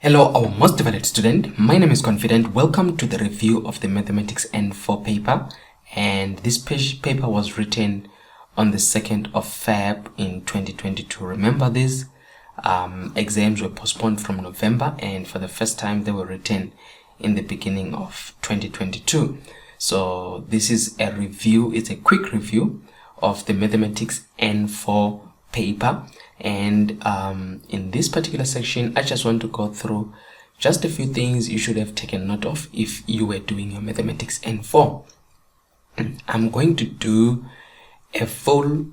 Hello, our most devoted student. My name is Confident. Welcome to the review of the Mathematics N4 paper. And this paper was written on the 2nd of Feb in 2022. Remember, these exams were postponed from November, and for the first time they were written in the beginning of 2022. So this is a review. It's a quick review of the Mathematics N4 paper. And in this particular section, I just want to go through just a few things you should have taken note of if you were doing your Mathematics N4. I'm going to do a full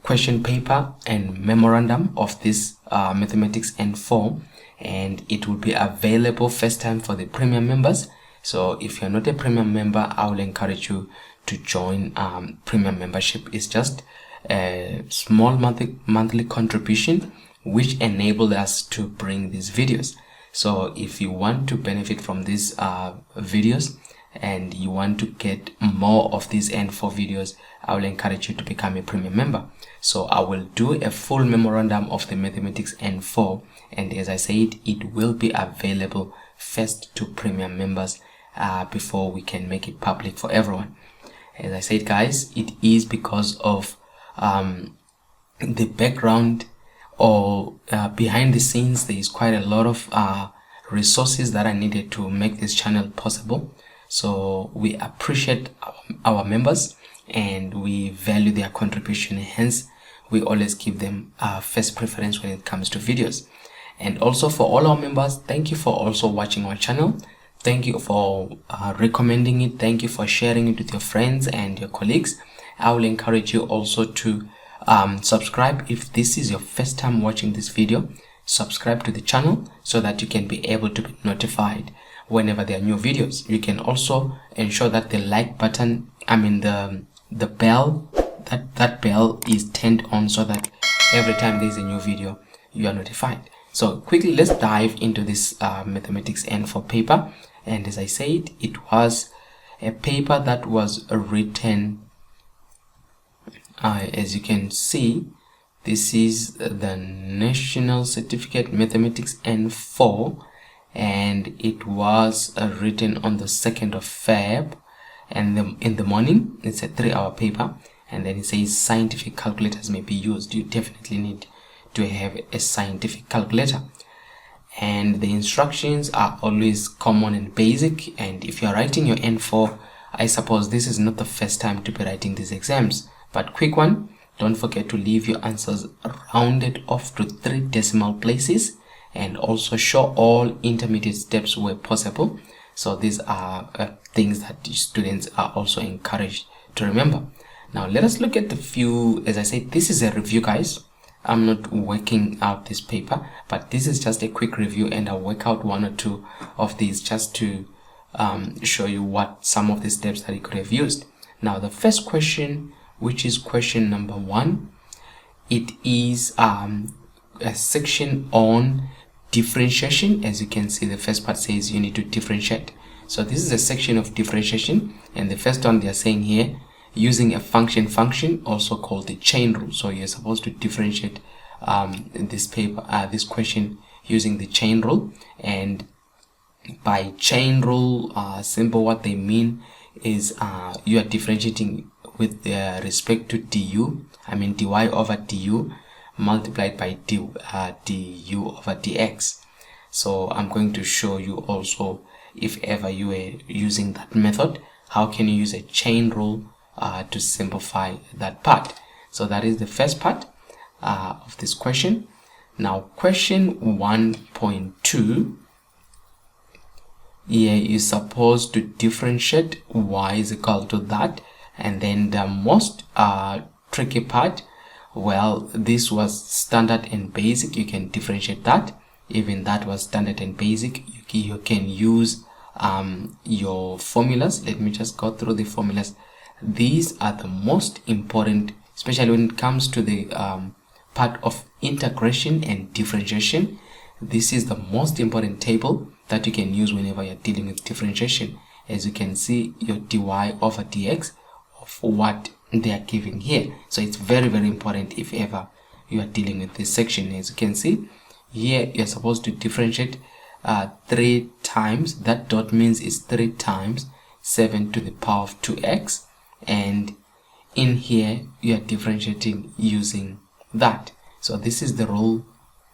question paper and memorandum of this Mathematics N4, and it will be available first time for the premium members. So if you're not a premium member, I will encourage you to join premium membership. It's just a small monthly contribution which enabled us to bring these videos. So if you want to benefit from these videos and you want to get more of these N4 videos, I will encourage you to become a premium member. So I will do a full memorandum of the Mathematics N4, and as I said, it will be available first to premium members before we can make it public for everyone. As I said, guys, it is because of the background or behind the scenes. There is quite a lot of resources that are needed to make this channel possible. So we appreciate our members and we value their contribution, hence we always give them first preference when it comes to videos. And also for all our members, thank you for also watching our channel. Thank you for recommending it. Thank you for sharing it with your friends and your colleagues. I will encourage you also to subscribe. If this is your first time watching this video, subscribe to the channel so that you can be able to be notified whenever there are new videos. You can also ensure that the like button, the bell, that bell is turned on so that every time there is a new video you are notified. So quickly, let's dive into this Mathematics N4 paper. And as I said, it was a paper that was written, as you can see, this is the National Certificate Mathematics N4, and it was written on the 2nd of Feb, and in the morning. It's a 3-hour paper, and then it says scientific calculators may be used. You definitely need to have a scientific calculator, and the instructions are always common and basic. And if you are writing your N4, I suppose this is not the first time to be writing these exams, but quick one, don't forget to leave your answers rounded off to 3 decimal places, and also show all intermediate steps where possible. So these are things that students are also encouraged to remember. Now let us look at the few. As I said, this is a review, guys. I'm not working out this paper, but this is just a quick review, and I'll work out 1 or 2 of these just to show you what some of the steps that you could have used. Now the first question, which is question number 1, it is a section on differentiation. As you can see, the first part says you need to differentiate. So this is a section of differentiation, and the first one they are saying here, using a function, also called the chain rule. So you're supposed to differentiate this paper, this question, using the chain rule. And by chain rule, simple, what they mean is you are differentiating with respect to dy over du multiplied by du over dx. So I'm going to show you also, if ever you were using that method, how can you use a chain rule to simplify that part. So that is the first part of this question. Now question 1.2, here you're supposed to differentiate y is equal to that, and then the most tricky part, well, this was standard and basic. You can differentiate that. Even that was standard and basic. You can use your formulas. Let me just go through the formulas. These are the most important, especially when it comes to the part of integration and differentiation. This is the most important table that you can use whenever you're dealing with differentiation. As you can see, your dy over dx of what they are giving here. So it's very, very important if ever you are dealing with this section. As you can see here, you're supposed to differentiate 3 times, that dot means it's 3 times 7 to the power of 2x, and in here you are differentiating using that. So this is the rule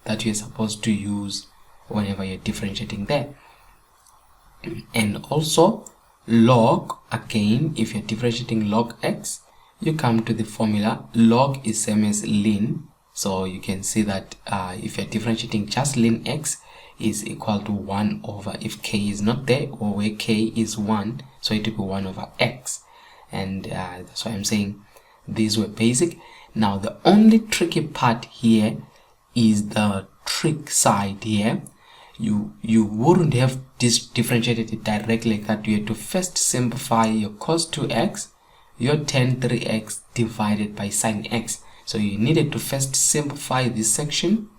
that you're supposed to use whenever you're differentiating there. And also log, again, if you're differentiating log x, you come to the formula. Log is same as ln, so you can see that if you're differentiating just ln x is equal to 1 over, if k is not there, or where k is 1, so it will be 1 over x. And that's why I'm saying these were basic. Now the only tricky part here is the trick side here. You wouldn't have differentiated it directly like that. You have to first simplify your cos 2x, your tan 3x divided by sin x. So you needed to first simplify this section.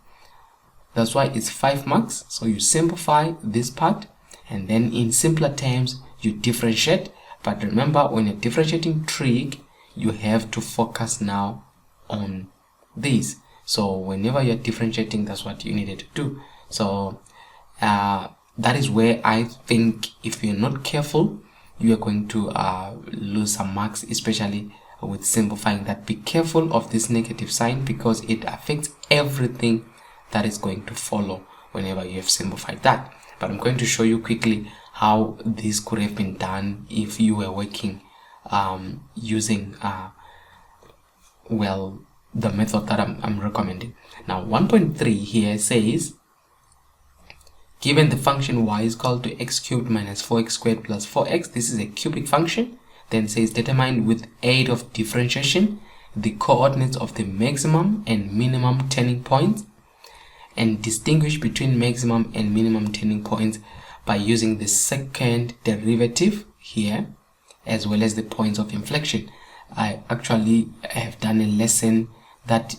That's why it's 5 marks. So you simplify this part, and then in simpler terms you differentiate. But remember, when you're differentiating trig, you have to focus now on this. So whenever you're differentiating, that's what you needed to do. So that is where I think if you're not careful, you are going to lose some marks, especially with simplifying that. Be careful of this negative sign because it affects everything that is going to follow whenever you have simplified that. But I'm going to show you quickly how this could have been done if you were working using well, the method that I'm recommending. Now 1.3 here says, given the function y is equal to x cubed minus 4x squared plus 4x, this is a cubic function. Then says determine with aid of differentiation the coordinates of the maximum and minimum turning points, and distinguish between maximum and minimum turning points by using the second derivative here as well as the points of inflection. I actually have done a lesson that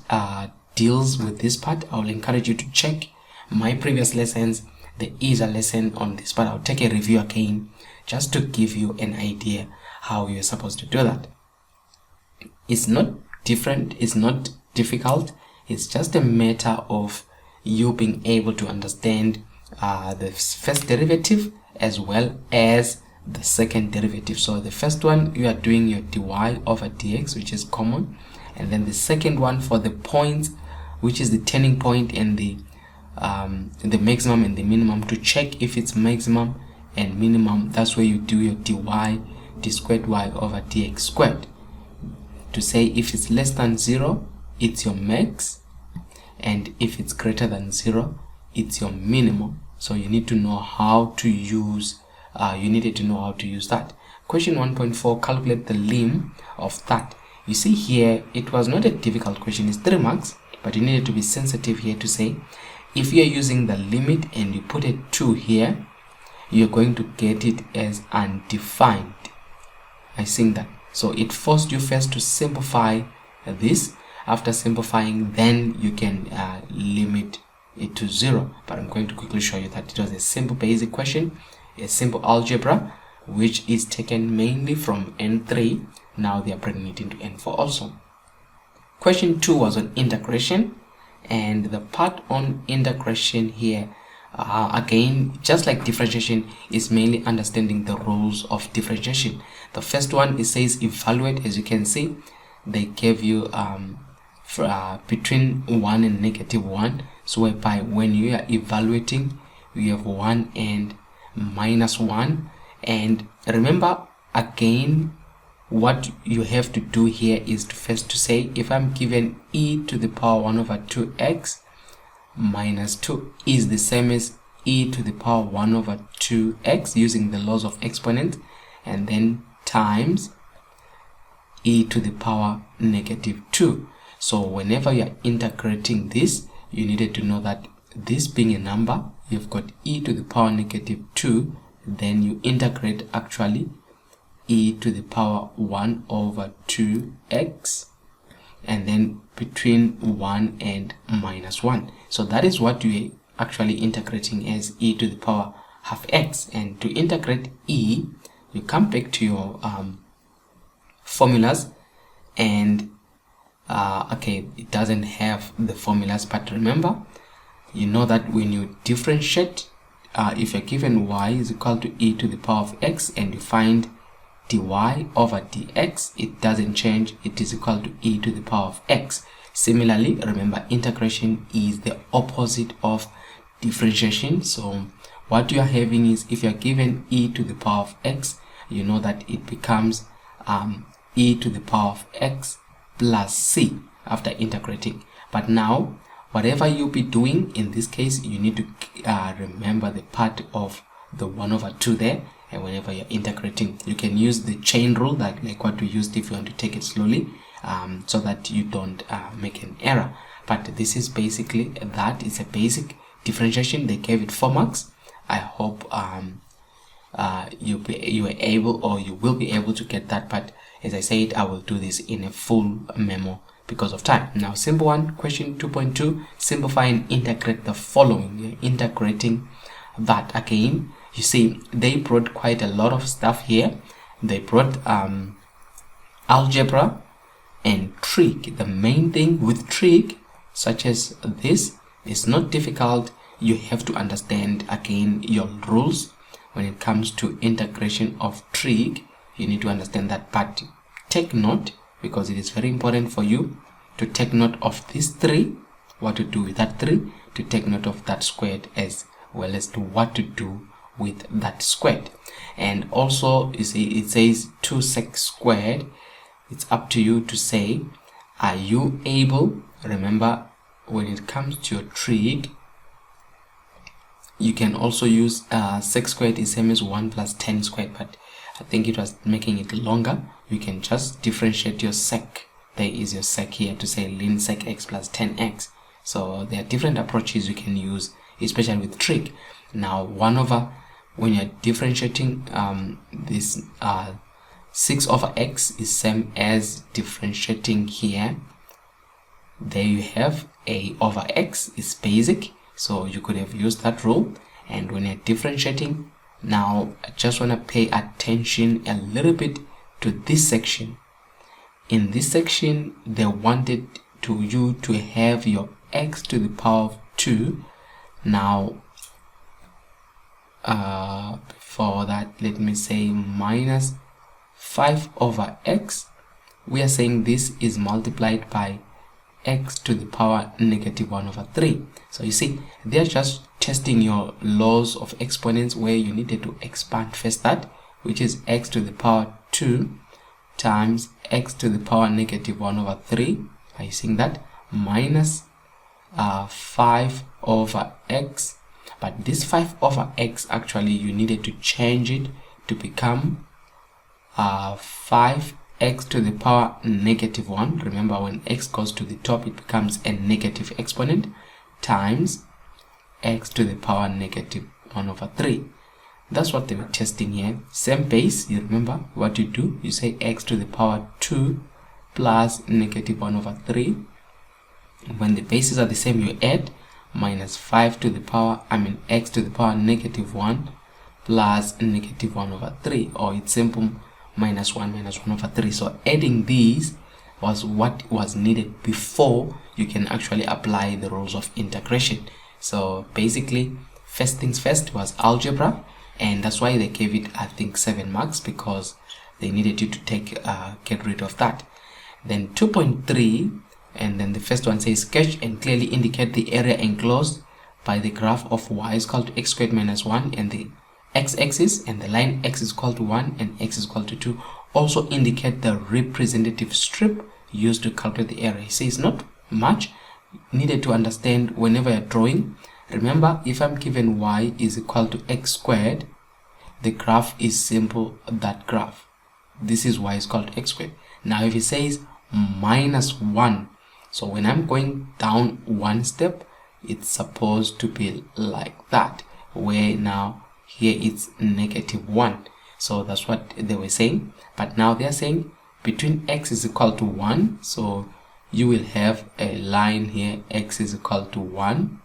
deals with this part. I will encourage you to check my previous lessons. There is a lesson on this, but I'll take a review again just to give you an idea how you're supposed to do that. It's not different, it's not difficult, it's just a matter of you being able to understand the first derivative as well as the second derivative. So the first one, you are doing your dy over dx, which is common, and then the second one for the points, which is the turning point and the maximum and the minimum, to check if it's maximum and minimum. That's where you do your d squared y over dx squared to say if it's less than 0 it's your max, and if it's greater than 0 it's your minimum. So you need to know how to use that. Question 1.4, calculate the lim of that. You see here, it was not a difficult question, it's 3 marks, but you needed to be sensitive here to say if you're using the limit and you put a 2 here, you're going to get it as undefined. I think that. So it forced you first to simplify this. After simplifying, then you can limit it to 0. But I'm going to quickly show you that it was a simple basic question, a simple algebra, which is taken mainly from N3. Now they are bringing it into N4 also. Question 2 was on integration, and the part on integration here, again, just like differentiation, is mainly understanding the rules of differentiation. The first one, it says evaluate. As you can see, they gave you between 1 and -1, so whereby when you are evaluating, you have 1 and -1. And remember, again, what you have to do here is to first to say, if I'm given e to the power 1 over 2x minus 2 is the same as e to the power 1 over 2x using the laws of exponents, and then times e to the power -2. So whenever you are integrating this, you needed to know that this being a number, you've got e to the power -2, then you integrate actually e to the power 1 over 2x, and then between 1 and -1. So that is what you are actually integrating as e to the power half x. And to integrate e, you come back to your formulas, and okay, it doesn't have the formulas, but remember, you know that when you differentiate if you're given y is equal to e to the power of x and you find dy over dx, it doesn't change, it is equal to e to the power of x. Similarly, remember, integration is the opposite of differentiation. So what you are having is, if you are given e to the power of x, you know that it becomes e to the power of x plus c after integrating. But now, whatever you'll be doing in this case, you need to remember the part of the 1 over 2 there. And whenever you're integrating, you can use the chain rule, that like what we used if you want to take it slowly, so that you don't make an error. But this is basically that. It's a basic differentiation. They gave it 4 marks. I hope you were able, or you will be able to get that. But as I said, I will do this in a full memo because of time. Now, simple one, question 2.2, simplify and integrate the following. You're integrating that again. You see, they brought quite a lot of stuff here. They brought algebra and trig. The main thing with trig, such as this, is not difficult. You have to understand again your rules when it comes to integration of trig. You need to understand that, but take note, because it is very important for you to take note of this 3, what to do with that 3, to take note of that squared, as well as to what to do with that squared. And also, you see, it says 2 sec squared. It's up to you to say, are you able, remember, when it comes to your trig, you can also use sec squared is same as 1 plus 10 squared, but I think it was making it longer. You can just differentiate your sec. There is your sec here to say ln sec x plus 10x. So there are different approaches you can use, especially with trig. Now 1 over, when you're differentiating this 6 over x is same as differentiating here. There you have a over x is basic, so you could have used that rule. And when you're differentiating, now I just want to pay attention a little to this section. In this section, they wanted you to have your x to the power of 2. Now before that, let me say minus 5 over x. We are saying this is multiplied by x to the power negative 1 over 3. So you see, they're just testing your laws of exponents, where you needed to expand first that, which is x to the power 2 times x to the power negative 1 over 3. Are you seeing that? Minus 5 over x. But this 5 over x, actually you needed to change it to become 5x to the power negative 1. Remember, when x goes to the top, it becomes a negative exponent, times x to the power negative 1 over 3. That's what they were testing here. Same base. You remember what you do? You say x to the power 2 plus negative 1 over 3. When the bases are the same, you add minus 5 to the power, x to the power negative 1 plus negative 1 over 3, or it's simple, minus 1 over 3. So adding these was what was needed before you can actually apply the rules of integration. So basically, first things first was algebra, and that's why they gave it, I think, 7 marks, because they needed you to get rid of that. Then 2.3, and then the first one says sketch and clearly indicate the area enclosed by the graph of y is equal to x squared minus 1 and the x-axis, and the line x is equal to 1 and x is equal to 2. Also indicate the representative strip used to calculate the area. You see, it's not much needed to understand whenever you're drawing. Remember, if I'm given y is equal to x squared, the graph is simple, that graph. This is y is equal to x squared. Now if it says minus 1, so when I'm going down 1 step, it's supposed to be like that, where now here it's negative 1. So that's what they were saying. But now they're saying between x is equal to 1, so you will have a line here, x is equal to 1,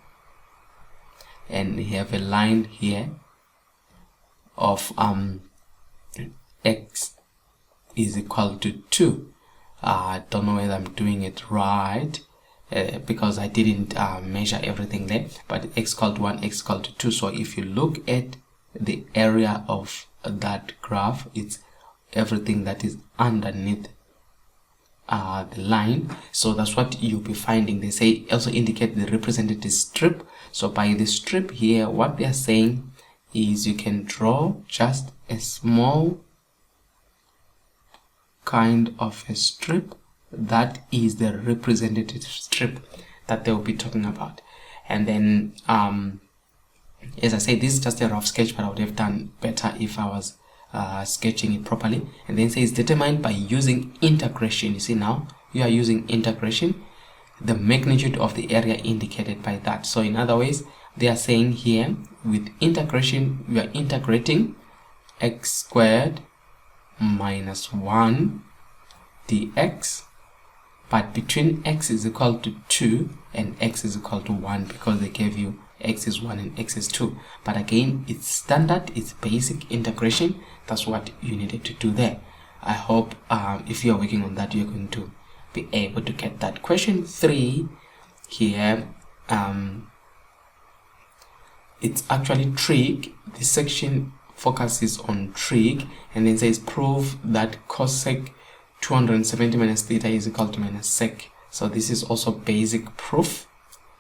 and you have a line here of x is equal to 2. I don't know whether I'm doing it right, because I didn't measure everything there, but x equal to 1, x equal to 2. So if you look at the area of that graph, it's everything that is underneath the line. So that's what you'll be finding. They say also indicate the representative strip. So by the strip here, what they are saying is you can draw just a small kind of a strip that is the representative strip that they will be talking about. And then as I said, this is just a rough sketch, but I would have done better if I was sketching it properly. And then says determined by using integration. You see, now you are using integration, the magnitude of the area indicated by that. So in other ways, they are saying here with integration, we are integrating x squared minus 1 dx, but between x is equal to 2 and x is equal to 1, because they gave you x is 1 and x is 2. But again, it's standard, it's basic integration. That's what you needed to do there. I hope if you're working on that, you're going to be able to get that. Question 3 here, it's actually trig. This section focuses on trig, and then says prove that cosec 270 minus theta is equal to minus sec. So this is also basic proof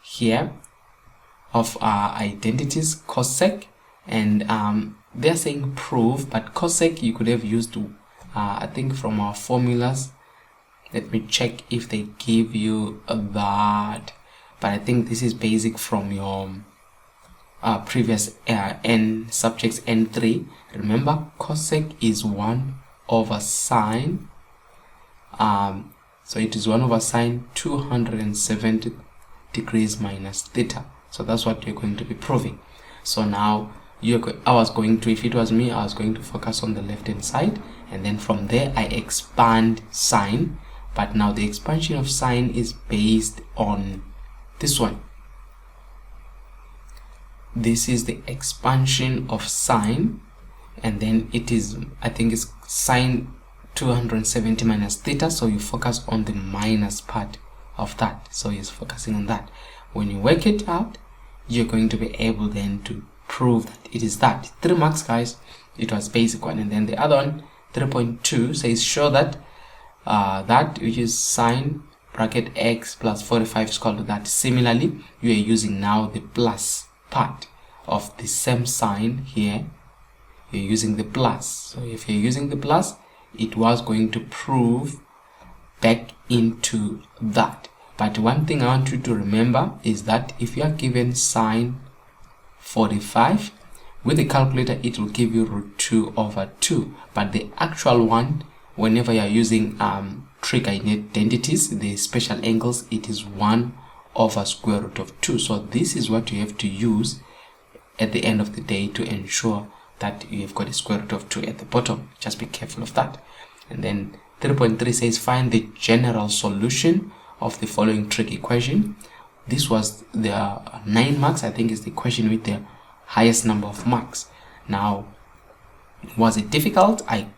here of identities, cosec, and they're saying prove, but cosec you could have used I think from our formulas. Let me check if they give you that, but I think this is basic from your previous n subjects n3. Remember, cosec is 1 over sine, so it is 1 over sine 270 degrees minus theta. So that's what you're going to be proving. So now I was going to, if it was me, I was going to focus on the left hand side, and then from there I expand sine. But now the expansion of sine is based on this one. This is the expansion of sine, and then it is, I think it's sine 270 minus theta, so you focus on the minus part of that. So he's focusing on that. When you work it out, you're going to be able then to prove that it is that. 3 marks, guys. It was basic one. And then the other one, 3.2, says show that that which is sine bracket x plus 45 is equal to that. Similarly, you are using now the plus part of the same sign here. You're using the plus. So if you're using the plus, it was going to prove back into that. But one thing I want you to remember is that if you are given sine 45 with the calculator, it will give you root 2 over 2. But the actual one, whenever you are using trig identities, the special angles, it is 1 over square root of 2. So this is what you have to use at the end of the day to ensure that you have got a square root of 2 at the bottom. Just be careful of that. And then 3.3 says find the general solution of the following trig equation. This was the 9 marks. I think is the question with the highest number of marks. Now, was it difficult? I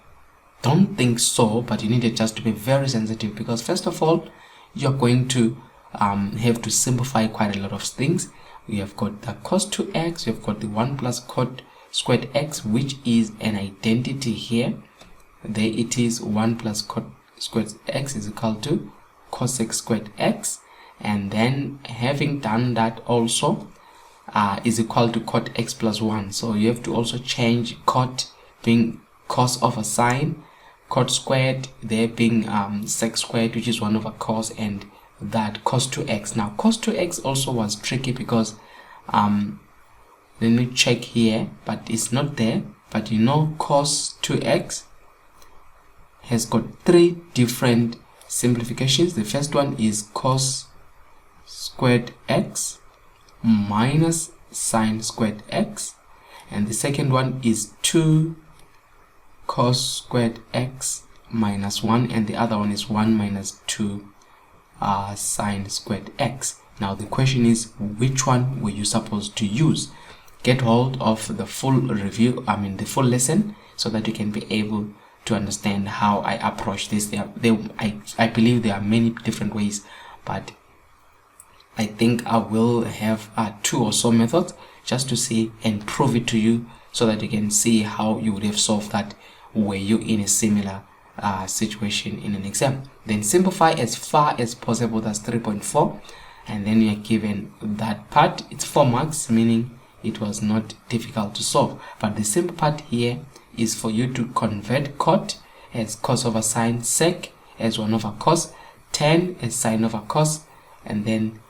don't think so, but you needed just to be very sensitive, because first of all, you're going to have to simplify quite a lot of things. You have got the cos 2x, you've got the 1 plus cot squared x, which is an identity here. There it is, 1 plus cot squared x is equal to cosec squared x, and then having done that also is equal to cot x plus 1. So you have to also change cot being cos over sine, cot squared there being sec squared, which is 1 over cos, and that cos 2x. Now cos 2x also was tricky because let me check here, but it's not there. But you know, cos 2x has got 3 different simplifications. The first one is cos squared x minus sine squared x, and the second one is 2 cos squared x minus 1, and the other one is 1 minus 2 sine squared x. Now the question is, which one were you supposed to use? Get hold of the full review, the full lesson, so that you can be able to understand how I approach this. I believe there are many different ways, but I think I will have 2 or so methods just to see and prove it to you, so that you can see how you would have solved that were you in a similar situation in an exam. Then simplify as far as possible, that's 3.4, and then you're given that part. It's 4 marks, meaning it was not difficult to solve. But the simple part here is for you to convert cot as cos over sine, sec as 1 over cos, tan as sine over cos, and then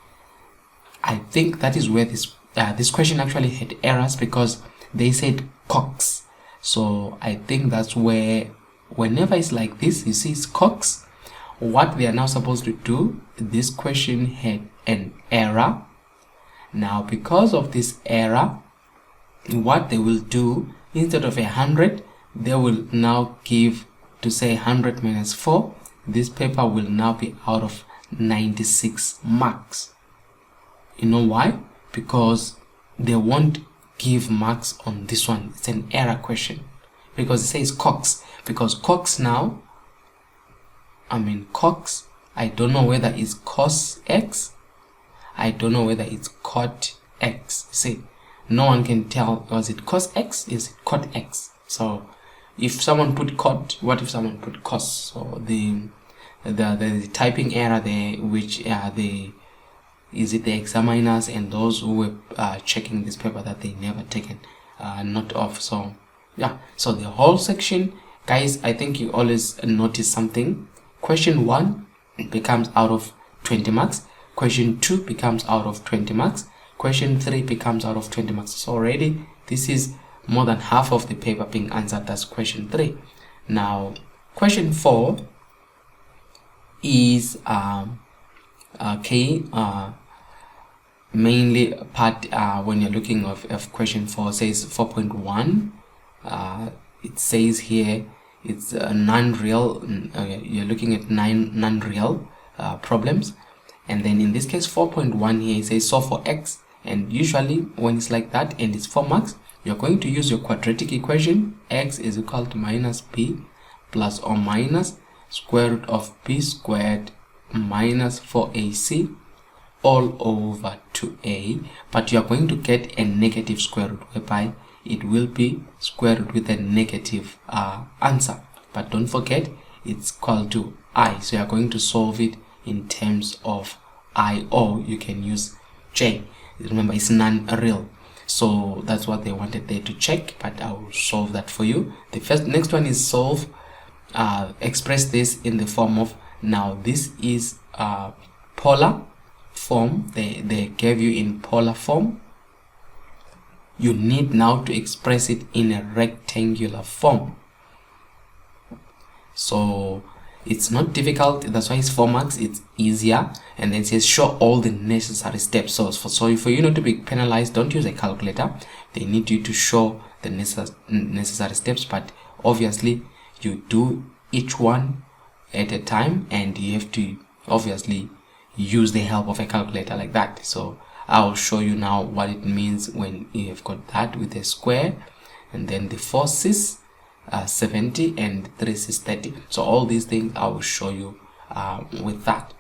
I think that is where this question actually had errors, because they said cox. So I think that's where, whenever it's like this, you see it's cox, what they are now supposed to do, this question had an error. Now because of this error, what they will do, instead of 100, they will now give, to say 100 minus 4, this paper will now be out of 96 marks. You know why? Because they won't give marks on this one. It's an error question, because it says cox. Because cox now, cox, I don't know whether it's cos x, I don't know whether it's cot x. See, no one can tell, was it cos x, is it cot x? So if someone put cot, what if someone put cos? So the typing error there, which is it the examiners and those who were checking this paper that they never taken note of. So yeah, so the whole section, guys, I think you always notice something. Question 1 becomes out of 20 marks, question 2 becomes out of 20 marks, question 3 becomes out of 20 marks. So already this is more than half of the paper being answered. That's question 3. Now question 4 is mainly part when you're looking of question 4, says 4.1. It says here it's non-real. You're looking at 9 non-real problems, and then in this case 4.1 here, it says solve for x. And usually when it's like that and it's 4 marks, you're going to use your quadratic equation. X is equal to minus b plus or minus square root of b squared minus 4ac all over 2a, but you are going to get a negative square root, whereby it will be square root with a negative answer. But don't forget, it's equal to I, so you are going to solve it in terms of I, or you can use j. Remember, it's non-real, so that's what they wanted there to check, but I will solve that for you. The next one is solve, express this in the form of, now this is polar form. They gave you in polar form. You need now to express it in a rectangular form. So it's not difficult, that's why it's 4 marks, it's easier. And then it says show all the necessary steps. So for you not to be penalized, don't use a calculator. They need you to show the necessary steps, but obviously you do each one at a time, and you have to obviously use the help of a calculator like that. So I'll show you now what it means when you have got that with a square, and then the 4 is 70 and 3 is 30. So all these things I will show you with that.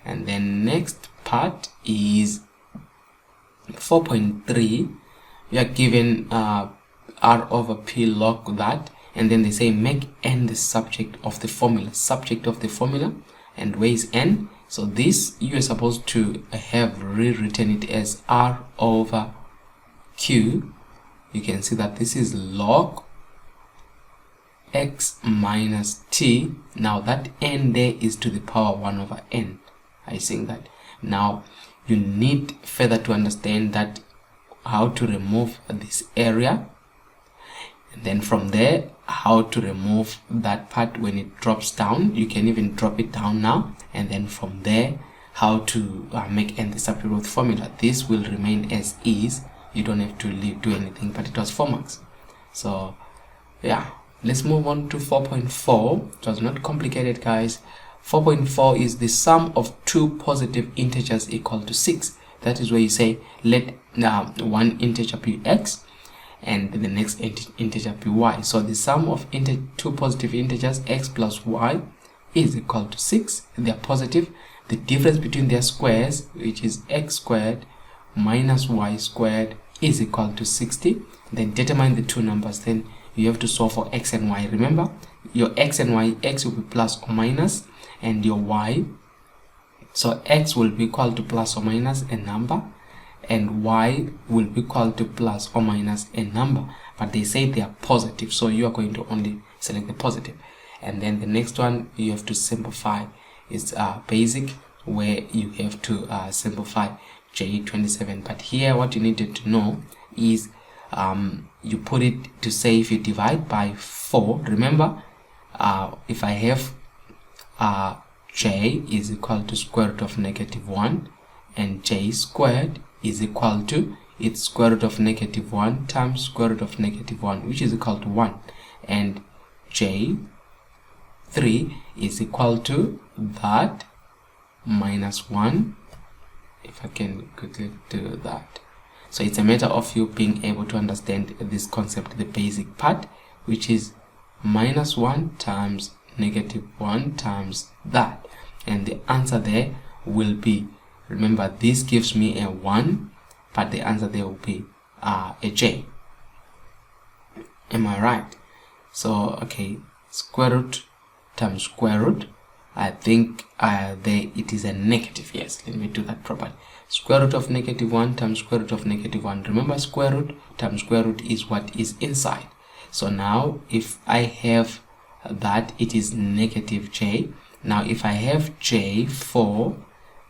And then next part is 4.3. we are given r over p log that, and then they say make n the subject of the formula. And where is n? So this you are supposed to have rewritten it as r over q. You can see that this is log x minus t. Now that n there is to the power 1 over n. I think that now you need further to understand that how to remove this area, and then from there how to remove that part when it drops down. You can even drop it down now, and then from there how to make n the subject of the formula. This will remain as is, you don't have to do anything, but it was 4 marks. So yeah, let's move on to 4.4. It was not complicated, guys. 4.4 is the sum of 2 positive integers equal to 6. That is where you say let one integer be x and the next integer be y. So the sum of 2 positive integers x plus y is equal to 6. They are positive. the difference between their squares, which is x squared minus y squared, is equal to 60. Then determine the two numbers. Then you have to solve for x and y. Remember, your x and y, x will be plus or minus, and your y, so x will be equal to plus or minus a number, and y will be equal to plus or minus a number, but they say they are positive, so you are going to only select the positive. And then the next one you have to simplify is basic, where you have to simplify J27. But here what you needed to know is you put it to say if you divide by 4, remember, if I have j is equal to square root of -1, and j squared is equal to its square root of -1 times square root of -1, which is equal to 1, and j3 is equal to that minus 1, if I can quickly do that. So it's a matter of you being able to understand this concept, the basic part, which is -1 times -1 times that, and the answer there will be, remember, this gives me a 1, but the answer there will be a j. Am I right? So okay, square root times square root, I think there it is a negative. Yes, let me do that properly. Square root of -1 times square root of -1. Remember, square root times square root is what is inside. So now if I have that, it is -j. Now if I have j4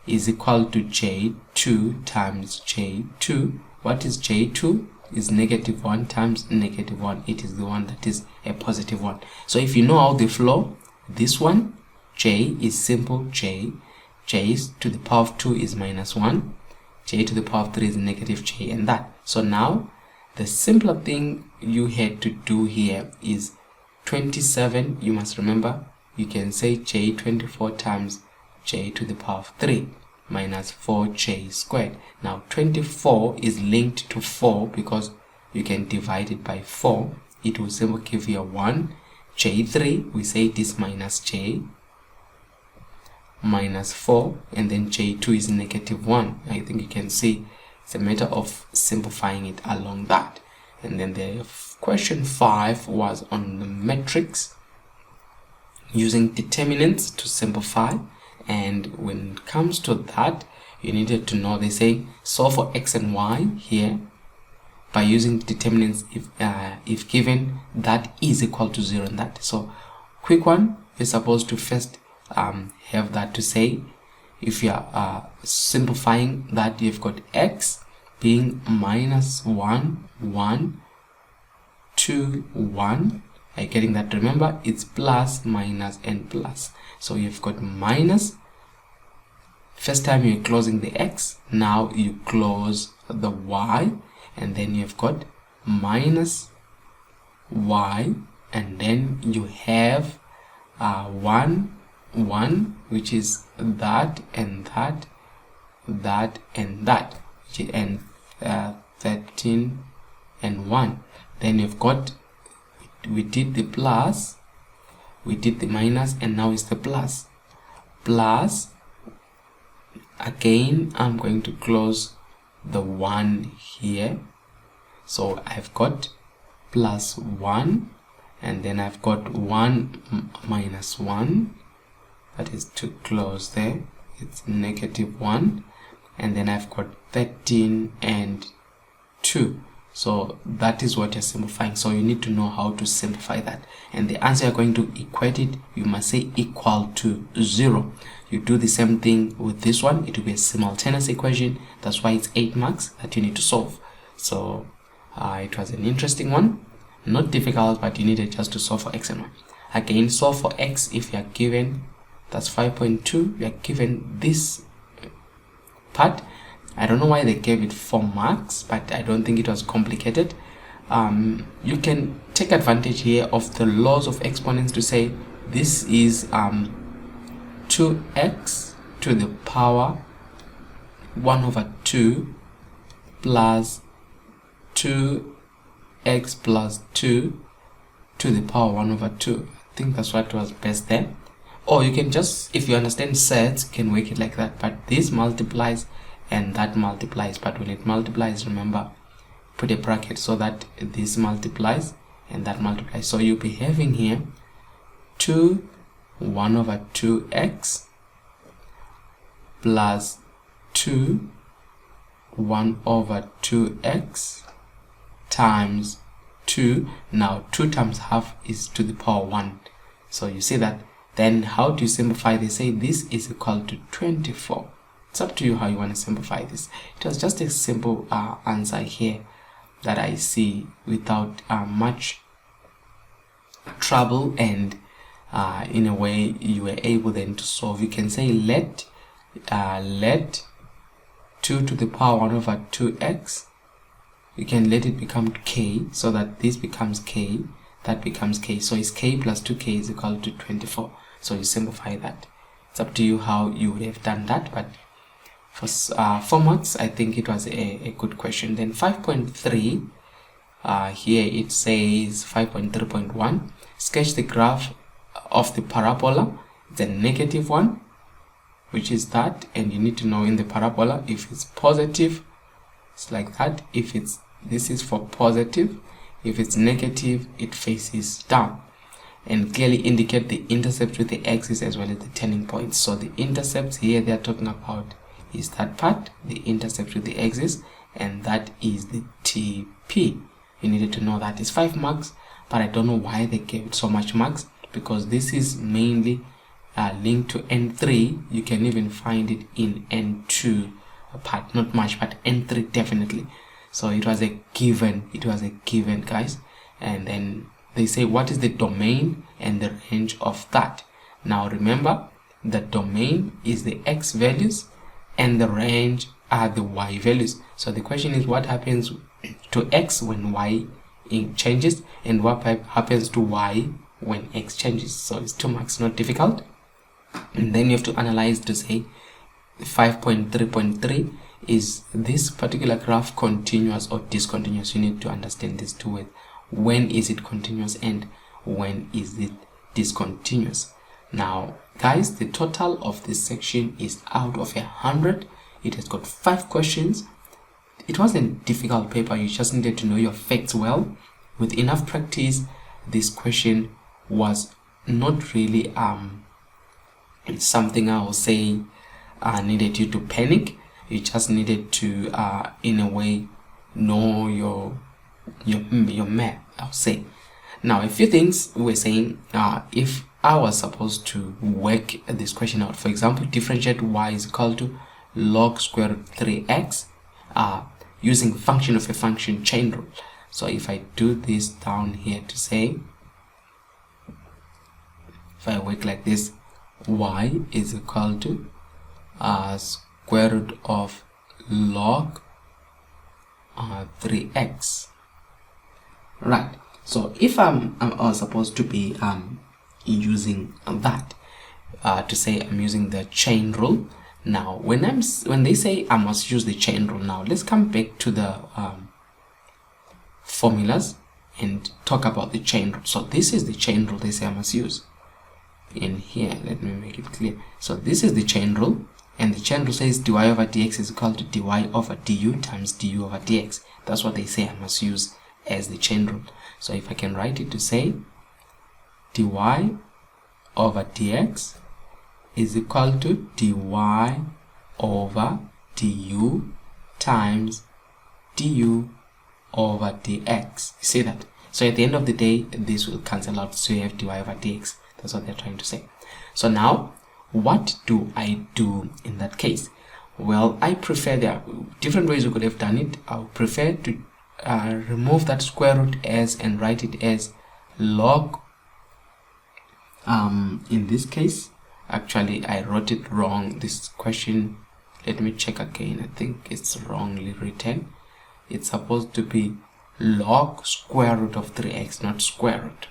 is equal to j2 times j2, what is j2? Is -1 times -1. It is the one that is a positive one. So if you know how they flow, this one, j is simple j to the power of 2 is -1, j to the power of 3 is -j, and that. So now the simpler thing you had to do here is 27. You must remember, you can say j24 times j to the power of 3 minus 4j squared. Now 24 is linked to 4 because you can divide it by 4. It will simply give you a 1. j3, we say it is minus j minus 4, and then j2 is -1. I think you can see it's a matter of simplifying it along that. And then the question 5 was on the matrix, using determinants to simplify. And when it comes to that, you needed to know, they say solve for x and y here by using determinants if given that is equal to 0 and that. So quick one, you're supposed to first have that to say, if you are simplifying that, you've got x being -1 1 2 1. Are you getting that? Remember, it's plus, minus, and plus. So you've got minus. First time you're closing the x, now you close the y, and then you've got minus y, and then you have 1 1, which is that and that, that and that, and 13 and 1. Then you've got, we did the plus, we did the minus, and now it's the plus. Plus, again, I'm going to close the 1 here. So I've got plus 1, and then I've got 1 minus 1. That is to close there. It's -1. And then I've got 13 and 2. So that is what you're simplifying. So you need to know how to simplify that. And the answer you're going to equate it, you must say equal to 0. You do the same thing with this one. It will be a simultaneous equation. That's why it's 8 marks that you need to solve. So it was an interesting one. Not difficult, but you needed just to solve for x and y. Again, solve for x if you are given, that's 5.2. You are given this part. I don't know why they gave it 4 marks, but I don't think it was complicated. You can take advantage here of the laws of exponents to say this is 2x to the power 1/2 plus 2x plus 2 to the power 1/2. I think that's what was best there. Or you can just, if you understand sets, you can work it like that. But this multiplies and that multiplies. But when it multiplies, remember, put a bracket so that this multiplies and that multiplies. So you'll be having here 2 1 over 2x plus 2 1 over 2x times 2. Now 2 times half is to the power 1. So you see that. Then how do you simplify? They say this is equal to 24. It's up to you how you want to simplify this. It was just a simple answer here that I see without much trouble, and in a way you were able then to solve. You can say let 2 to the power 1 over 2x, you can let it become k, so that this becomes k, that becomes k, so it's k plus 2k is equal to 24. So you simplify that. It's up to you how you would have done that, but for 4 marks I think it was a good question. Then 5.3, here it says 5.3.1, sketch the graph of the parabola. It's a negative one, which is that, and you need to know in the parabola, if it's positive it's like that, if it's, this is for positive, if it's negative it faces down, and clearly indicate the intercept with the axis as well as the turning points. So the intercepts here they are talking about is that part, the intercept with the axis, and that is the TP. You needed to know that. Is 5 marks, but I don't know why they gave it so much marks, because this is mainly linked to N3. You can even find it in N2 part, not much, but N3 definitely. So it was a given, guys. And then they say what is the domain and the range of that. Now remember, the domain is the x values and the range are the y values. So the question is, what happens to x when y changes, and what happens to y when x changes? So it's 2 marks, not difficult. And then you have to analyze to say 5.3.3, is this particular graph continuous or discontinuous? You need to understand these two words. When is it continuous and when is it discontinuous? Now guys, the total of this section is out of 100. It has got 5 questions. It wasn't a difficult paper, you just needed to know your facts well. With enough practice, this question was not really something I will say needed you to panic. You just needed to in a way know your math, I'll say. Now a few things we're saying, if I was supposed to work this question out, for example, differentiate y is equal to log square root 3x using function of a function chain rule. So if I do this down here to say, if I work like this, y is equal to square root of log 3x, right? So if I'm supposed to be using that to say I'm using the chain rule. Now when they say I must use the chain rule, now let's come back to the formulas and talk about the chain rule. So this is the chain rule they say I must use in here. Let me make it clear. So this is the chain rule, and the chain rule says dy over dx is equal to dy over du times du over dx. That's what they say I must use as the chain rule. So if I can write it to say dy over dx is equal to dy over du times du over dx. You see that? So at the end of the day, this will cancel out, so you have dy over dx. That's what they're trying to say. So now, what do I do in that case? Well, I prefer, there are different ways you could have done it. I would prefer to remove that square root as and write it as log. In this case, actually I wrote it wrong. This question, let me check again. I think it's wrongly written. It's supposed to be log square root of 3x, not square root,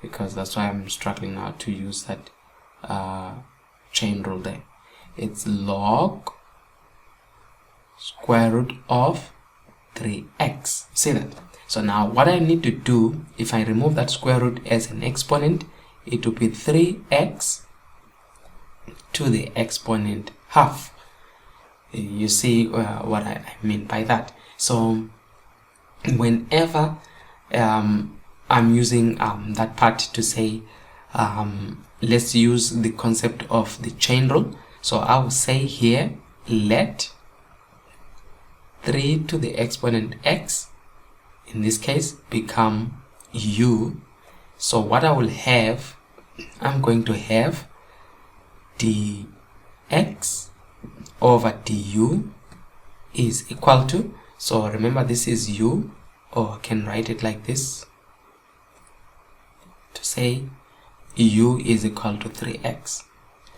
because that's why I'm struggling now to use that chain rule there. It's log square root of 3x. See that? So now what I need to do, if I remove that square root as an exponent, it will be 3x to the exponent half. You see what I mean by that. So whenever I'm using that part to say let's use the concept of the chain rule. So I will say here, let 3 to the exponent x in this case become u. So what I will have, I'm going to have dx over du is equal to, so remember this is u, or I can write it like this to say u is equal to 3x.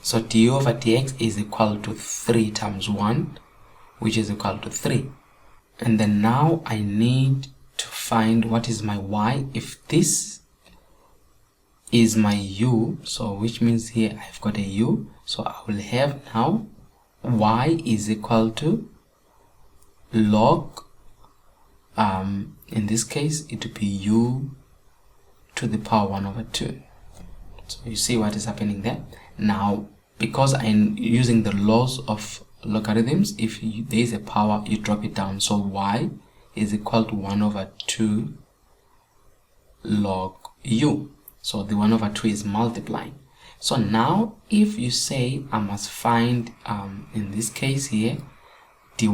So du over dx is equal to 3 times 1, which is equal to 3. And then now I need to find what is my y. If this is my u, so which means here I've got a u, so I will have now y is equal to log, in this case it will be u to the power 1 over 2. So you see what is happening there. Now because I'm using the laws of logarithms, if there is a power, you drop it down. So y is equal to 1 over 2 log u. So the 1 over 2 is multiplying. So now if you say I must find in this case here dy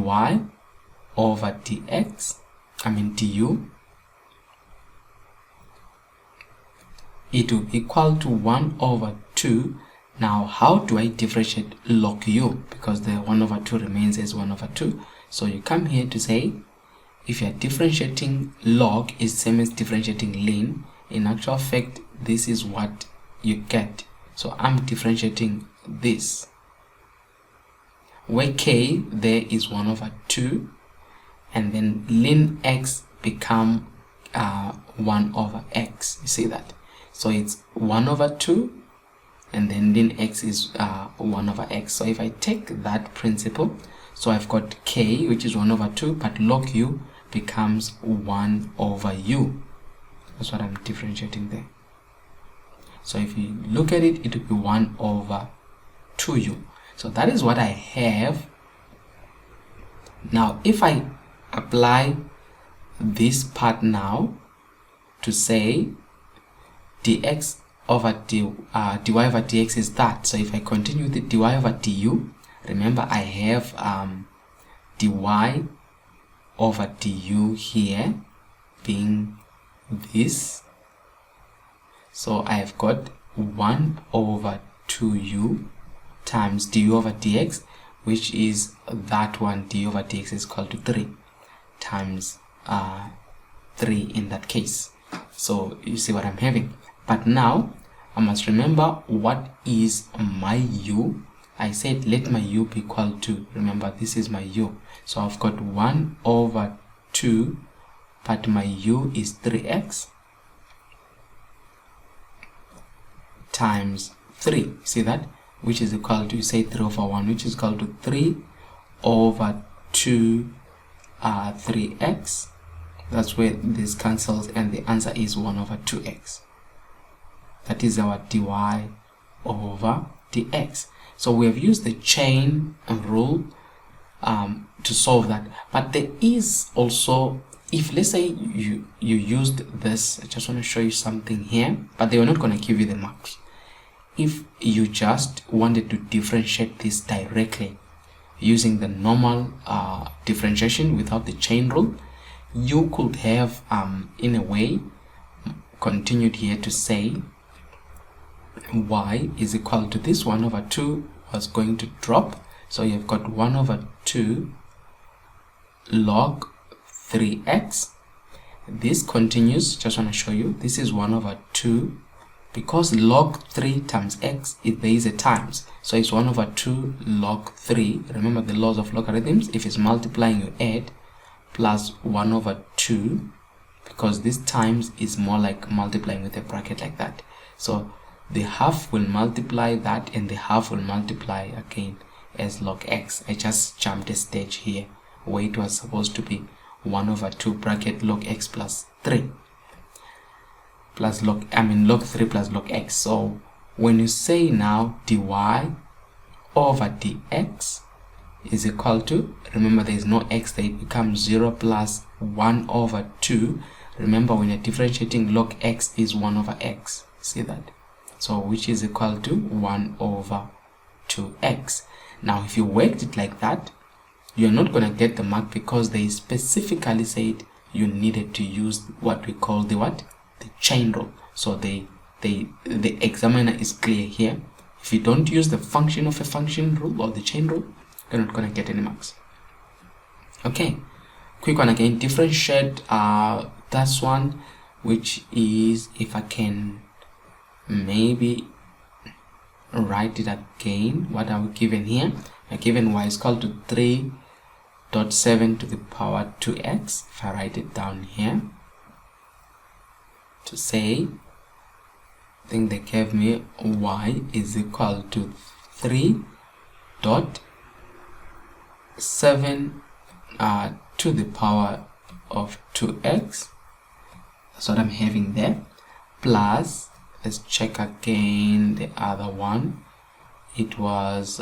over dx, du, it will equal to 1 over 2. Now how do I differentiate log u? Because the 1 over 2 remains as 1 over 2. So you come here to say, if you are differentiating log is same as differentiating ln. In actual fact, this is what you get. So I'm differentiating this, where k there is 1 over 2, and then ln x become 1 over x. You see that? So it's 1 over 2, and then ln x is 1 over x. So if I take that principle, so I've got k, which is 1 over 2, but log u becomes 1 over u. That's what I'm differentiating there. So if you look at it, it will be 1 over 2u. So that is what I have. Now if I apply this part now to say dx over dy over dx is that. So if I continue the dy over du, remember I have dy over du here being this. So I have got 1 over 2u times du over dx, which is that one. Du over dx is equal to 3 times 3 in that case. So you see what I'm having. But now I must remember what is my u. I said let my u be equal to, remember this is my u. So I've got 1 over 2, but my u is 3x times 3. See that? Which is equal to, you say 3 over 1, which is equal to 3 over 2 3x. That's where this cancels, and the answer is 1 over 2x. That is our dy over dx. So we have used the chain rule to solve that. But there is also, if let's say you used this, I just want to show you something here, but they were not going to give you the marks. If you just wanted to differentiate this directly using the normal differentiation without the chain rule, you could have in a way continued here to say y is equal to this 1 over 2 was going to drop. So you've got 1 over 2 log 3x. This continues, just want to show you, this is 1 over 2, because log 3 times x, there is a times, so it's 1 over 2 log 3. Remember the laws of logarithms, if it's multiplying you add, plus 1 over 2, because this times is more like multiplying with a bracket like that. So the half will multiply that, and the half will multiply again as log x. I just jumped a stage here where it was supposed to be 1 over 2 bracket log x plus 3 plus log 3 plus log x. So when you say now dy over dx is equal to, remember there is no x there, it becomes 0 plus 1 over 2. Remember when you're differentiating, log x is 1 over x. See that? So which is equal to 1 over 2x. Now if you worked it like that, you're not going to get the mark because they specifically said you needed to use what we call the chain rule. So the examiner is clear here. If you don't use the function of a function rule or the chain rule, you're not going to get any marks. Okay, quick one again. Differentiate that's one, which is, if I can maybe write it again, what are we given here? We're given y is equal to 3.7 to the power 2x. If I write it down here to say, I think they gave me y is equal to 3.7 to the power of 2x. That's what I'm having there. Plus, let's check again the other one. It was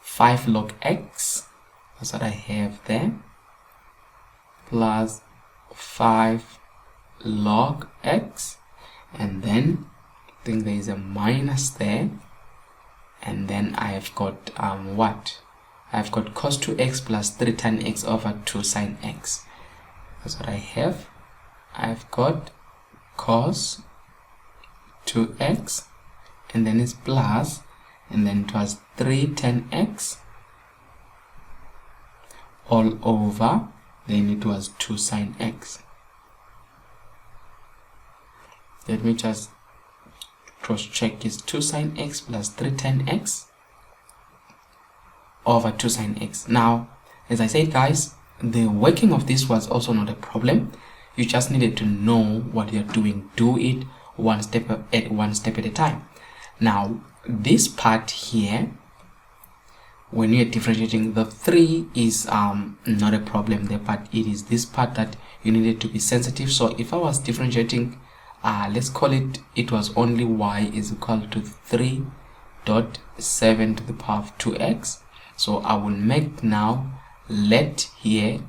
5 log x. That's what I have there. Plus 5 log x. And then I think there is a minus there. And then I have got what? I've got cos 2x plus 3 tan x over 2 sin x. That's what I have. I've got cos 2x, and then it's plus, and then it was 3 tan x all over, then it was 2 sin x. Let me just cross check. Is 2 sin x plus 3 tan x over 2 sin x. Now, as I said, guys, the working of this was also not a problem. You just needed to know what you're doing. Do it one step at a time. Now, this part here, when you're differentiating, the 3 is not a problem there, but it is this part that you needed to be sensitive. So if I was differentiating, let's call it was only y is equal to 3.7 to the power of 2x. So I will make now let u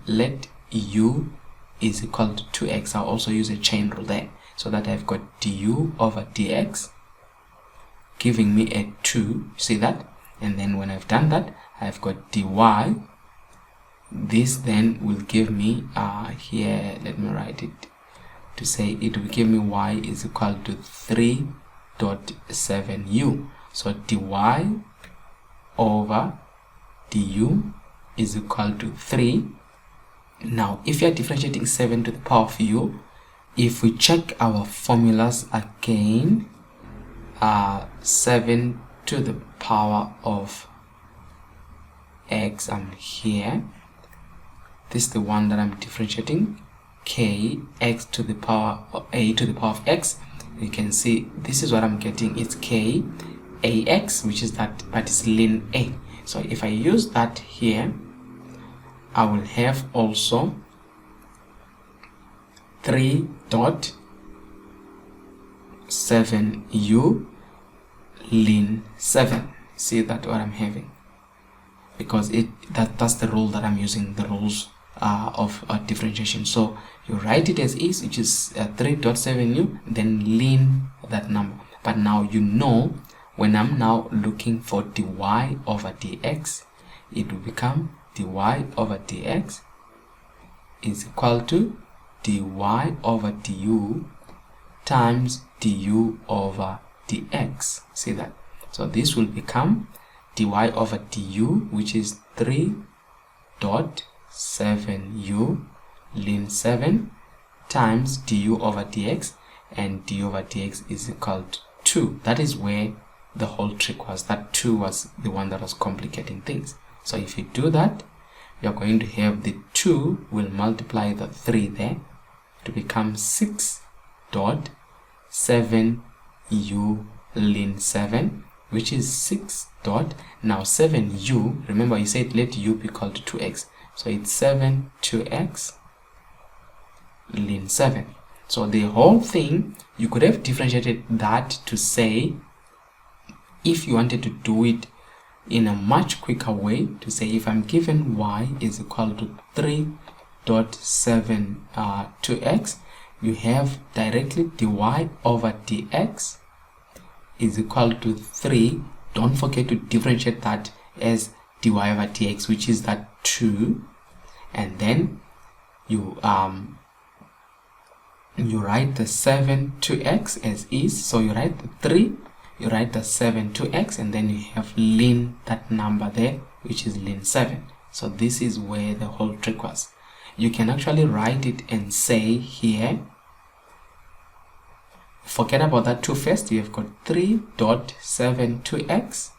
is equal to 2x. I'll also use a chain rule there, so that I've got du over dx giving me a 2. See that? And then when I've done that, I've got dy. This then will give me here, let me write it to say it will give me y is equal to 3.7u. So dy over du is equal to 3. Now if you're differentiating 7 to the power of u, if we check our formulas again, 7 to the power of x, I'm here, this is the one that I'm differentiating, k x to the power of a to the power of x. You can see this is what I'm getting. It's k ax, which is that, but it's ln a. So if I use that here, I will have also 3.7u ln 7. See that what I'm having, because that's the rule that I'm using, the rules of differentiation. So you write it as is, which is 3.7u, then ln that number. But now you know, when I'm now looking for dy over dx, it will become dy over dx is equal to dy over du times du over dx. See that? So this will become dy over du, which is 3.7u ln 7 times du over dx, and du over dx is equal to 2. That is where the whole trick was. That 2 was the one that was complicating things. So if you do that, you're going to have the 2 will multiply the 3 there to become 6.7u ln 7, which is 6 dot, now 7u, remember you said let u be equal to 2x, so it's 7 2x ln 7. So the whole thing, you could have differentiated that to say, if you wanted to do it in a much quicker way to say if I'm given y is equal to 3.72x, you have directly dy over dx is equal to 3. Don't forget to differentiate that as dy over dx, which is that 2, and then you write the 7 to x as is. So you write the 3, you write the 7 to x, and then you have ln that number there, which is ln 7. So this is where the whole trick was. You can actually write it and say here, forget about that 2 first, you have got 3.72x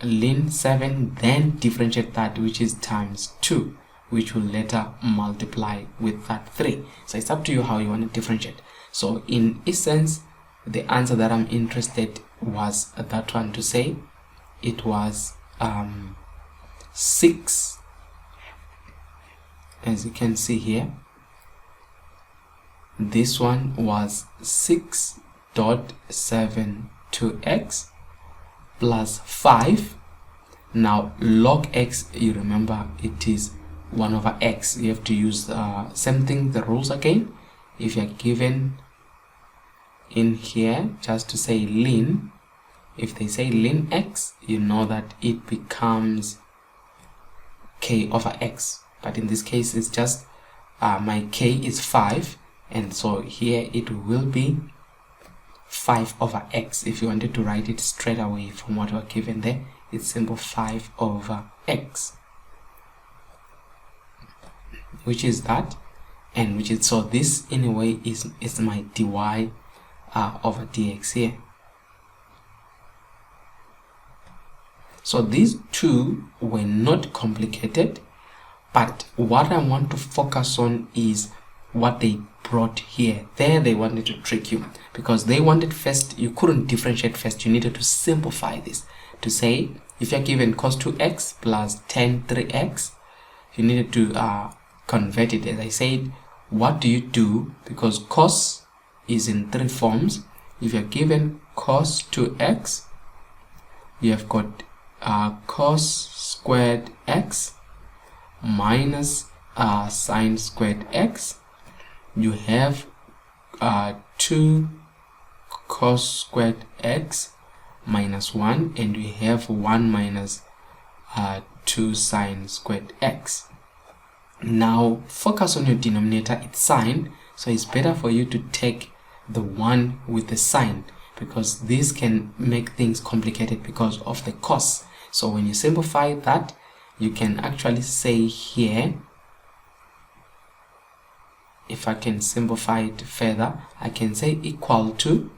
ln 7, then differentiate that, which is times 2, which will later multiply with that 3. So it's up to you how you want to differentiate. So in essence, the answer that I'm interested was that one, to say it was 6, as you can see here. This one was 6.72x plus 5. Now log x, you remember it is 1 over x. You have to use same thing, the rules again. If you're given in here just to say ln, if they say ln x, you know that it becomes k over x, but in this case it's just my k is 5, and so here it will be 5 over x. If you wanted to write it straight away from what we're given there, it's simple 5 over x, which is that, and which is, so this in a way is my dy over dx here. So these two were not complicated, but what I want to focus on is what they brought here. There they wanted to trick you, because they wanted first, you couldn't differentiate first, you needed to simplify this to say if you're given cos 2x plus tan 3x, you needed to convert it. As I said, what do you do? Because cos is in 3 forms. If you're given cos 2x, you have got cos squared x minus sine squared x. You have 2 cos squared x minus 1, and we have 1 minus 2 sine squared x. Now focus on your denominator, it's sine, so it's better for you to take the 1 with the sine, because this can make things complicated because of the cos. So when you simplify that, you can actually say here, if I can simplify it further, I can say equal to,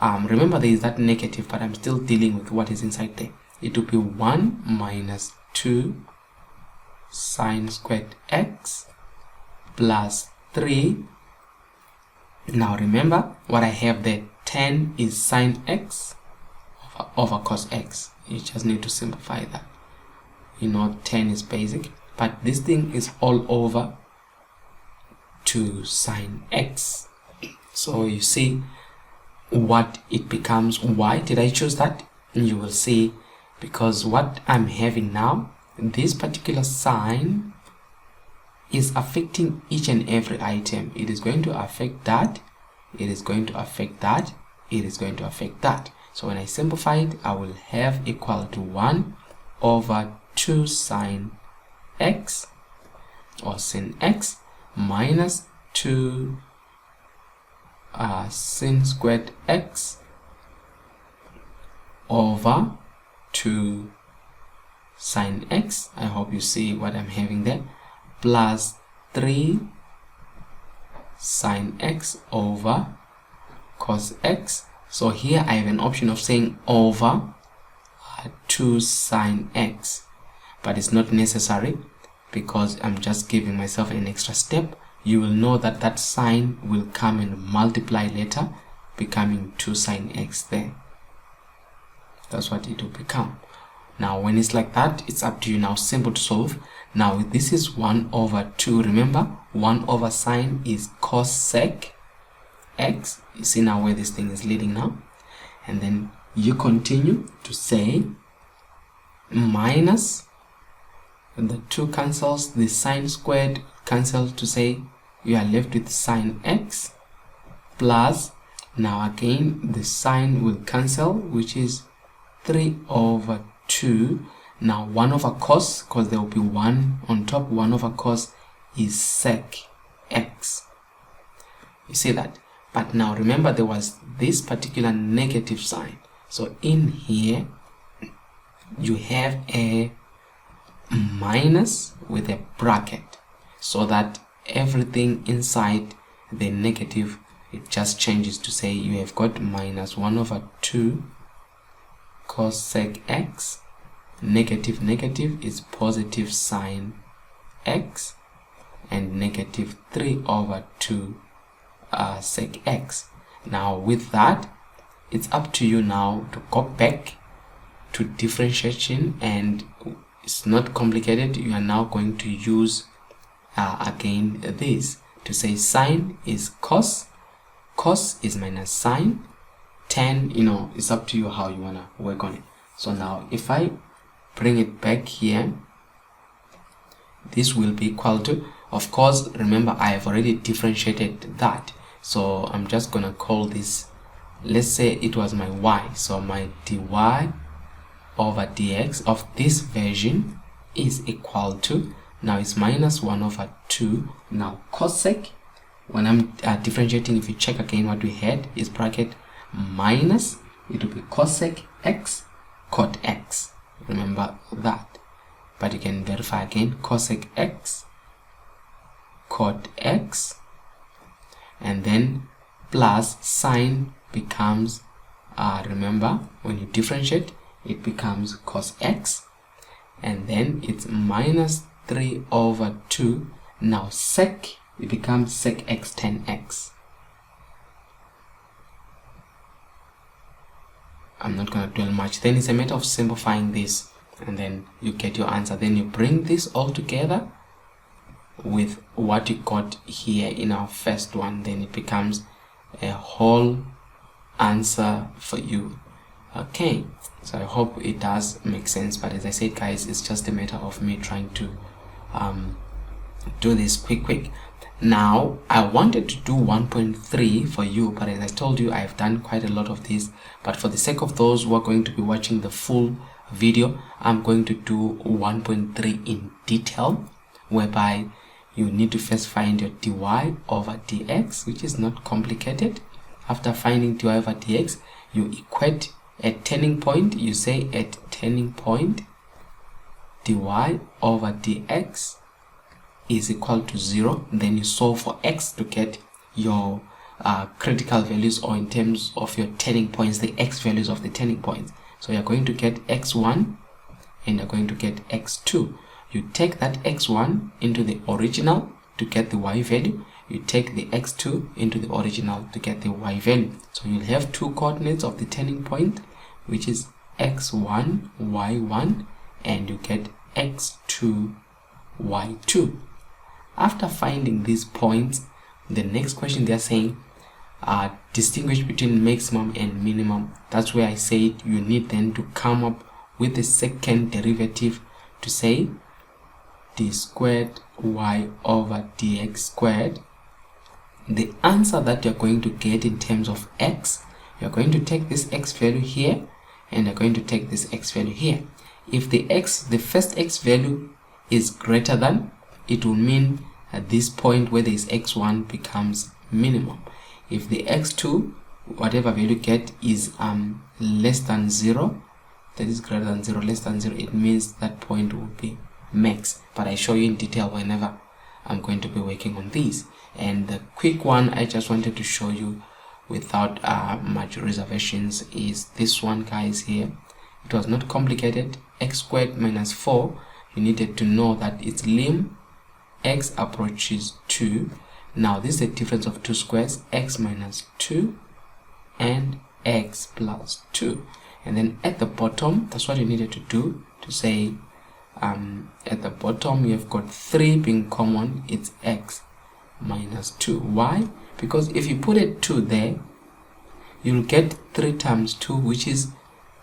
remember there is that negative, but I'm still dealing with what is inside there. It will be 1 minus 2 sine squared x plus 3. Now remember what I have there, tan is sine x over cos x. You just need to simplify that. You know tan is basic, but this thing is all over to sine x. So you see what it becomes. Why did I choose that? You will see, because what I'm having now, this particular sign is affecting each and every item. It is going to affect that, it is going to affect that, it is going to affect that. So when I simplify it, I will have equal to 1 over 2 sine x or sin x minus 2 sin squared x over 2 sine x. I hope you see what I'm having there, plus 3 sine x over cos x. So here I have an option of saying over 2 sine x, but it's not necessary because I'm just giving myself an extra step. You will know that that sine will come and multiply later, becoming 2 sine x there. That's what it will become. Now when it's like that, it's up to you now, simple to solve. Now this is 1 over 2. Remember, 1 over sine is cos sec x. You see now where this thing is leading now. And then you continue to say minus, the 2 cancels, the sine squared cancels to say you are left with sine x, plus, now again the sine will cancel, which is 3 over 2. Now 1 over cos, because there will be 1 on top, 1 over cos is sec x. You see that? But now remember, there was this particular negative sign. So in here, you have a minus with a bracket, so that everything inside the negative, it just changes to say you have got minus 1 over 2 cos sec x, negative is positive sine x, and negative 3 over 2 sec x. Now with that, it's up to you now to go back to differentiation, and it's not complicated. You are now going to use again this to say sine is cos, cos is minus sine, tan, it's up to you how you want to work on it. So now if I bring it back here, this will be equal to, of course, remember I have already differentiated that, so I'm just gonna call this, let's say it was my y, so my dy over dx of this version is equal to, now it's minus 1 over 2. Now cosec, when I'm differentiating, if you check again what we had is bracket minus, it will be cosec x cot x, remember that, but you can verify again, cosec x cot x, and then plus sine becomes, remember when you differentiate, it becomes cos x, and then it's minus 3 over 2. Now sec, it becomes sec x tan x. I'm not going to dwell much. Then it's a matter of simplifying this, and then you get your answer. Then you bring this all together with what you got here in our first one, then it becomes a whole answer for you. Okay, so I hope it does make sense, but as I said, guys, it's just a matter of me trying to do this quick. Now I wanted to do 1.3 for you, but as I told you, I've done quite a lot of this, but for the sake of those who are going to be watching the full video, I'm going to do 1.3 in detail, whereby you need to first find your dy over dx, which is not complicated. After finding dy over dx, you equate at turning point, you say at turning point dy over dx is equal to 0. Then you solve for x to get your critical values, or in terms of your turning points, the x values of the turning points. So you're going to get x1 and you're going to get x2. You take that x1 into the original to get the y value. You take the x2 into the original to get the y value. So you'll have two coordinates of the turning point, which is x1, y1, and you get x2, y2. After finding these points, the next question they're saying, distinguish between maximum and minimum. That's where I said you need then to come up with the second derivative to say d squared y over dx squared. The answer that you're going to get in terms of x, you're going to take this x value here and you're going to take this x value here. If the first x value is greater than, it will mean at this point where there is x1 becomes minimum. If the x2, whatever value you get, is less than 0, that is greater than 0, less than 0, it means that point will be max. But I show you in detail whenever I'm going to be working on these. And the quick one I just wanted to show you without much reservations is this one, guys, here. It was not complicated. X squared minus 4, you needed to know that its lim x approaches 2. Now this is the difference of two squares, x minus 2 and x plus 2. And then at the bottom, that's what you needed to do, to say at the bottom you have got 3 being common, it's x minus 2. Why? Because if you put a 2 there, you'll get 3 times 2, which is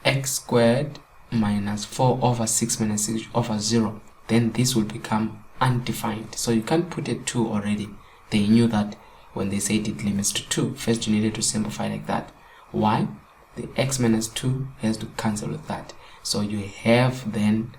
x squared minus 4 over 6 minus 6 over 0, then this will become undefined. So you can't put a 2 already. They knew that when they said it limits to 2. First you needed to simplify like that. Why? The x minus 2 has to cancel with that. So you have then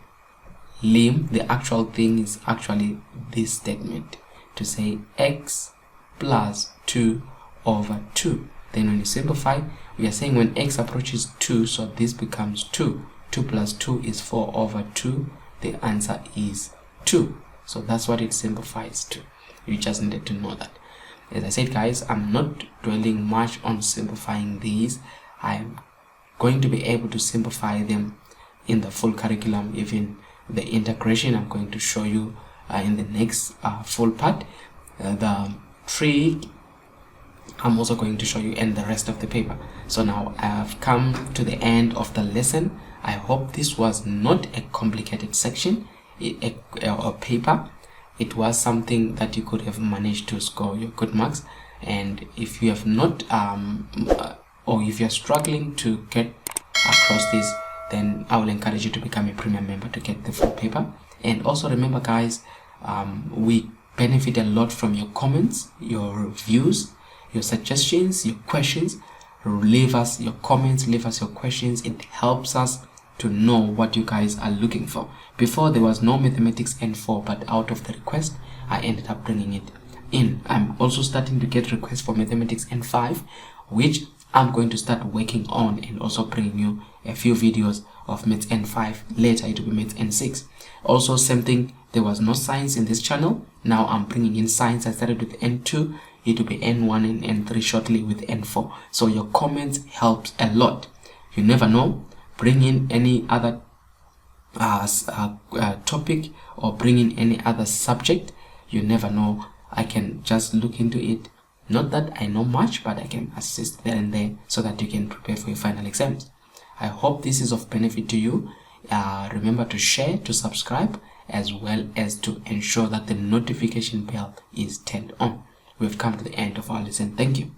lim, the actual thing is actually this statement, to say x plus 2 over 2. Then when you simplify, we are saying when x approaches 2, so this becomes 2. 2 plus 2 is 4 over 2. The answer is 2. So that's what it simplifies to. You just needed to know that. As I said, guys, I'm not dwelling much on simplifying these. I'm going to be able to simplify them in the full curriculum. Even the integration I'm going to show you in the next full part. The trig I'm also going to show you in the rest of the paper. So now I have come to the end of the lesson. I hope this was not a complicated section or paper. It was something that you could have managed to score your good marks. And if you have not or if you're struggling to get across this, then I will encourage you to become a premium member to get the full paper. And also remember, guys, we benefit a lot from your comments, your reviews, your suggestions, your questions. Leave us your comments, leave us your questions. It helps us to know what you guys are looking for. Before, there was no mathematics N4, but out of the request I ended up bringing it in. I'm also starting to get requests for mathematics N5, which I'm going to start working on, and also bringing you a few videos of maths N5. Later it will be maths N6. Also, same thing, there was no science in this channel. Now I'm bringing in science. I started with N2, it will be N1 and N3 shortly with N4. So your comments helps a lot. You never know, bring in any other topic or bring in any other subject. You never know, I can just look into it. Not that I know much, but I can assist there and there so that you can prepare for your final exams. I hope this is of benefit to you. Remember to share, to subscribe, as well as to ensure that the notification bell is turned on. We've come to the end of our lesson. Thank you.